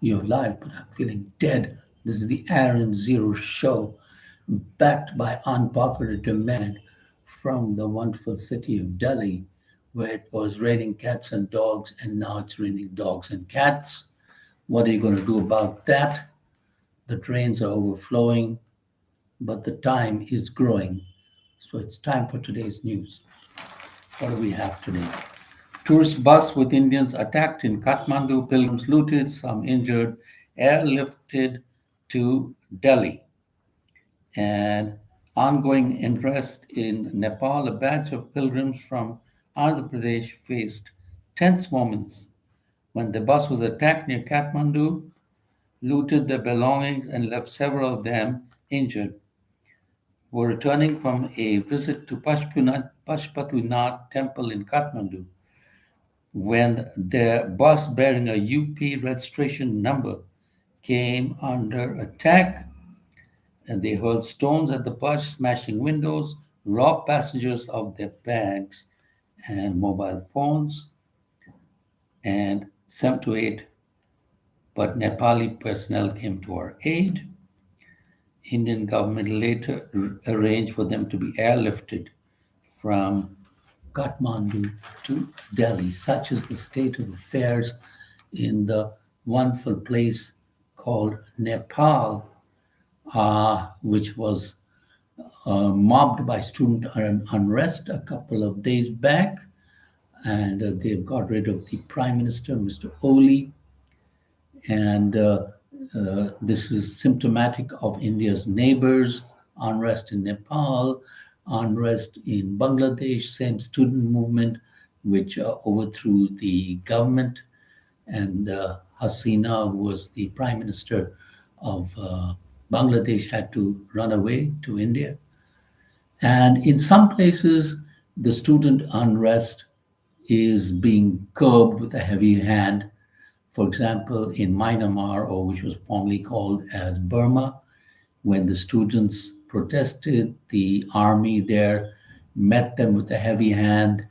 You're alive, but I'm feeling dead. This is the Aaron Zero show, backed by unpopular demand from the wonderful city of Delhi, where it was raining cats and dogs, and now it's raining dogs and cats. What are you going to do about that? The drains are overflowing, but the time is growing. So it's time for today's news. What do we have today? Tourist bus with Indians attacked in Kathmandu, pilgrims looted, some injured, airlifted to Delhi. And ongoing interest in Nepal, a batch of pilgrims from Andhra Pradesh faced tense moments when the bus was attacked near Kathmandu, looted their belongings, and left several of them injured. Were returning from a visit to Pashupatinath temple in Kathmandu when their bus bearing a UP registration number came under attack, and they hurled stones at the bus, smashing windows, robbed passengers of their bags and mobile phones, and 7 to 8. But Nepali personnel came to our aid. Indian government later arranged for them to be airlifted from Kathmandu to Delhi. Such is the state of affairs in the wonderful place called Nepal, which was mobbed by student unrest a couple of days back. And they've got rid of the Prime Minister, Mr. Oli. And this is symptomatic of India's neighbors, unrest in Nepal, unrest in Bangladesh, same student movement which overthrew the government. And Hasina, who was the prime minister of Bangladesh, had to run away to India. And in some places, the student unrest is being curbed with a heavy hand. For example, in Myanmar, or which was formerly called as Burma, when the students protested, the army there met them with a heavy hand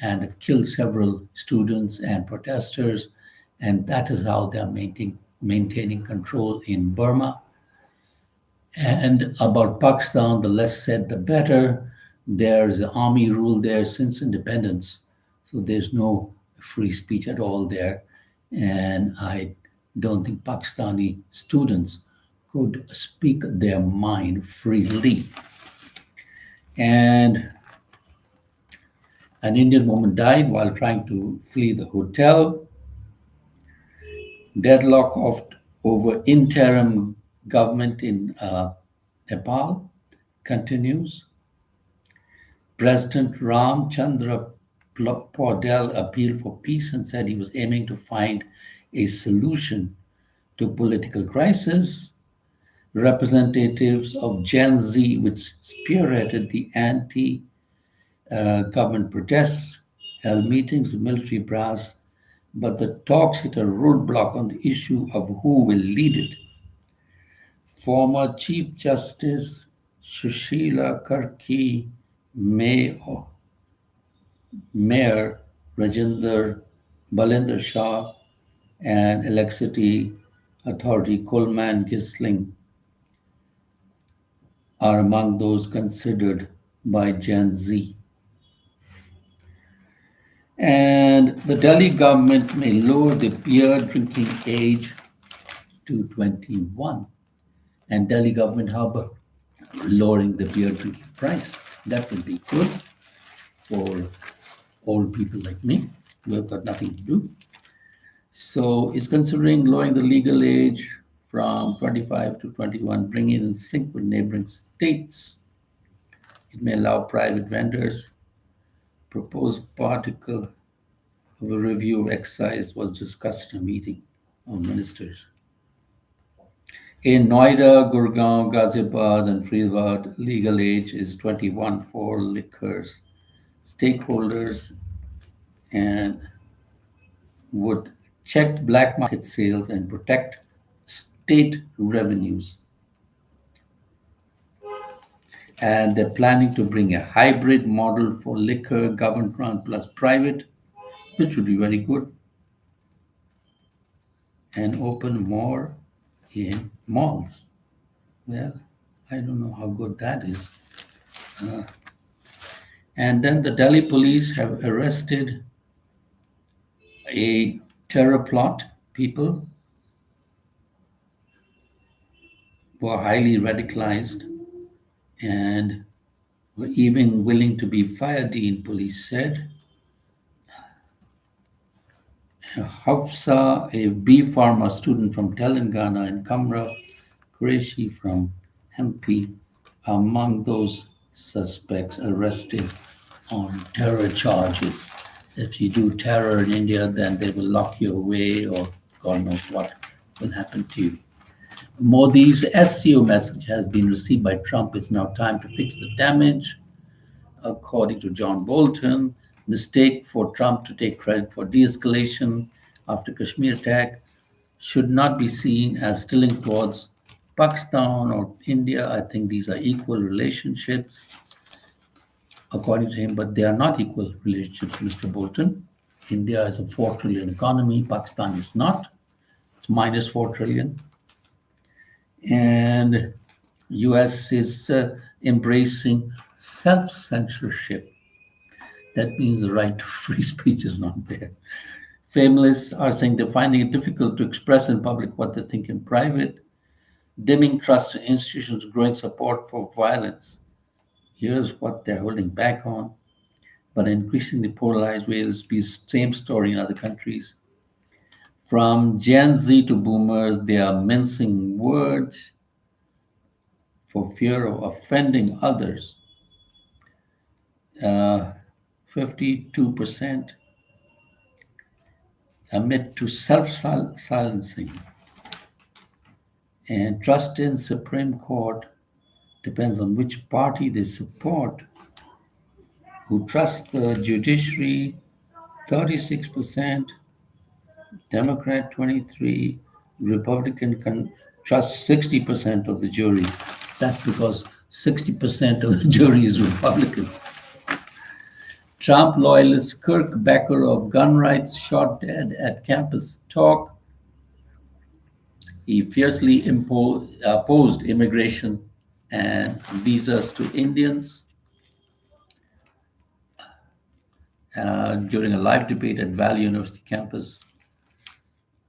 and have killed several students and protesters. And that is how they're maintaining control in Burma. And about Pakistan, the less said, the better. There's army rule there since independence. So there's no free speech at all there. And I don't think Pakistani students could speak their mind freely. And an Indian woman died while trying to flee the hotel. Deadlock of over interim government in Nepal continues. President Ram Chandra Paudel appealed for peace and said he was aiming to find a solution to political crisis. Representatives of Gen Z, which spearheaded the anti-government protests, held meetings with military brass, but the talks hit a roadblock on the issue of who will lead it. Former Chief Justice Sushila Karki, Mayor Rajendra Balender Shah, and Electricity Authority Coleman Gisling are among those considered by Gen Z. And the Delhi government may lower the beer drinking age to 21. And Delhi government, how about lowering the beer drinking price? That would be good for old people like me who have got nothing to do. So it's considering lowering the legal age from 25 to 21, bringing it in sync with neighboring states. It may allow private vendors. Proposed particle of a review of excise was discussed in a meeting of ministers. In Noida, Gurgaon, Ghaziabad, and Faridabad, legal age is 21 for liquors. Stakeholders and would check black market sales and protect state revenues. And they're planning to bring a hybrid model for liquor, government run plus private, which would be very good. and open more in malls. Well, I don't know how good that is. And then the Delhi police have arrested a terror plot people who are highly radicalized and were even willing to be fired, police said. Hafsa, a bee farmer student from Telangana, and Kamra Qureshi from MP, are among those suspects arrested on terror charges. If you do terror in India, then they will lock you away, or God knows what will happen to you. Modi's SEO message has been received by Trump. It's now time to fix the damage. According to John Bolton, mistake for Trump to take credit for de-escalation after Kashmir attack should not be seen as stilling towards Pakistan or India. I think these are equal relationships, according to him, but they are not equal relationships, Mr. Bolton. India is a 4 trillion economy, Pakistan is not. It's minus 4 trillion. And US is embracing self-censorship. That means the right to free speech is not there. Families are saying they're finding it difficult to express in public what they think in private, dimming trust in institutions, growing support for violence. Here's what they're holding back on. But increasingly polarized ways, be same story in other countries. From Gen Z to boomers, they are mincing words for fear of offending others. 52% admit to self-silencing. And trust in Supreme Court depends on which party they support. Who trust the judiciary, 36%, Democrat 23, Republican trust 60% of the jury. That's because 60% of the jury is Republican. Trump loyalist Kirk Becker of gun rights shot dead at campus talk. He fiercely opposed immigration and visas to Indians during a live debate at Valley University campus,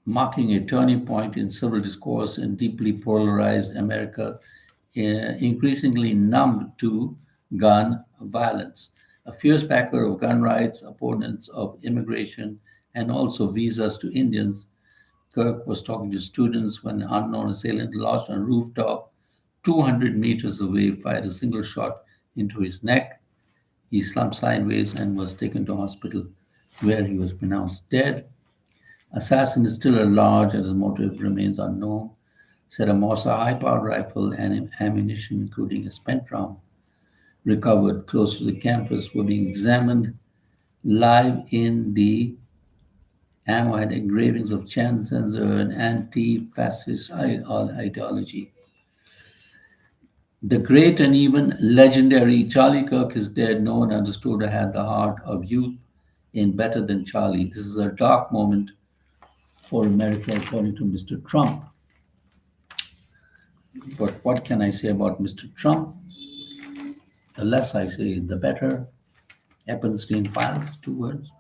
marking a turning point in civil discourse in deeply polarized America, increasingly numb to gun violence. A fierce backer of gun rights, opponents of immigration, and also visas to Indians, Kirk was talking to students when an unknown assailant lodged on a rooftop 200 meters away, fired a single shot into his neck. He slumped sideways and was taken to hospital, where he was pronounced dead. Assassin is still at large and his motive remains unknown. Said a Mossa high-powered rifle and ammunition, including a spent round, recovered close to the campus, were being examined live in the ammo had engravings of Chen Zhenzi and anti-fascist ideology. The great and even legendary Charlie Kirk is dead. No one understood or had the heart of youth in Better Than Charlie. This is a dark moment for America, according to Mr. Trump. But what can I say about Mr. Trump? The less I say, the better. Epstein Files, 2 words.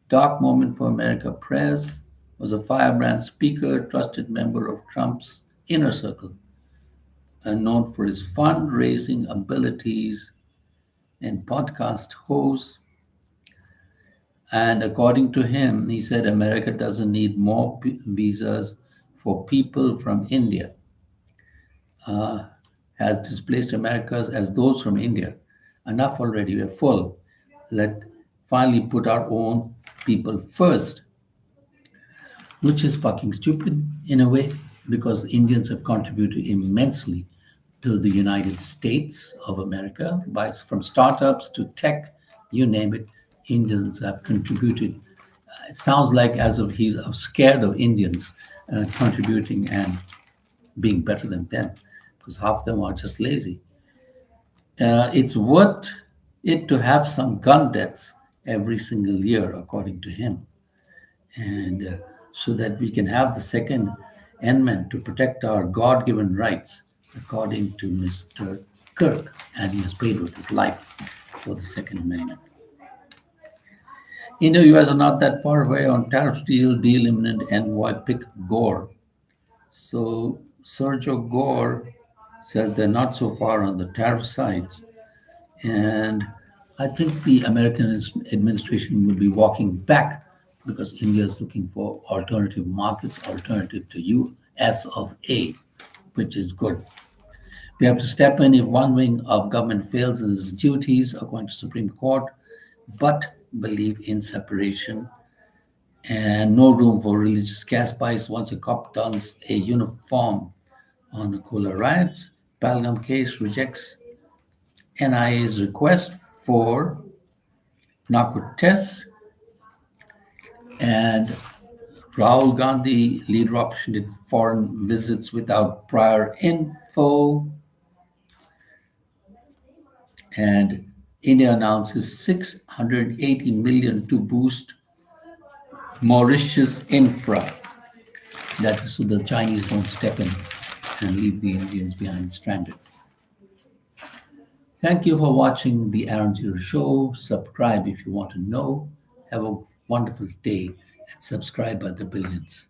Dark moment for America press was a firebrand speaker, trusted member of Trump's inner circle, and known for his fundraising abilities and podcast host. And according to him, he said America doesn't need more visas for people from India. Has displaced Americas as those from India. Enough already, we're full. Let finally put our own people first, which is fucking stupid in a way, because Indians have contributed immensely to the United States of America, from startups to tech, you name it, Indians have contributed. It sounds like as if he's scared of Indians contributing and being better than them, because half of them are just lazy. It's worth it to have some gun deaths every single year, according to him. And so that we can have the Second Amendment to protect our God given rights, according to Mr. Kirk, and he has paid with his life for the Second Amendment. India US are not that far away on tariff deal imminent, and why pick Gore? So Sergio Gore says they're not so far on the tariff sides, and I think the American administration will be walking back because India is looking for alternative markets, alternative to US of A, which is good. We have to step in if one wing of government fails in its duties, according to Supreme Court, but believe in separation and no room for religious caste bias once a cop dons a uniform on the Kola riots. Pahalgam case rejects NIA's request for narco tests, and Rahul Gandhi, leader option, did foreign visits without prior info, and India announces 680 million to boost Mauritius infra. That is so the Chinese don't step in and leave the Indians behind stranded. Thank you for watching the Aaron Zero Show. Subscribe if you want to know. Have a wonderful day and subscribe by the billions.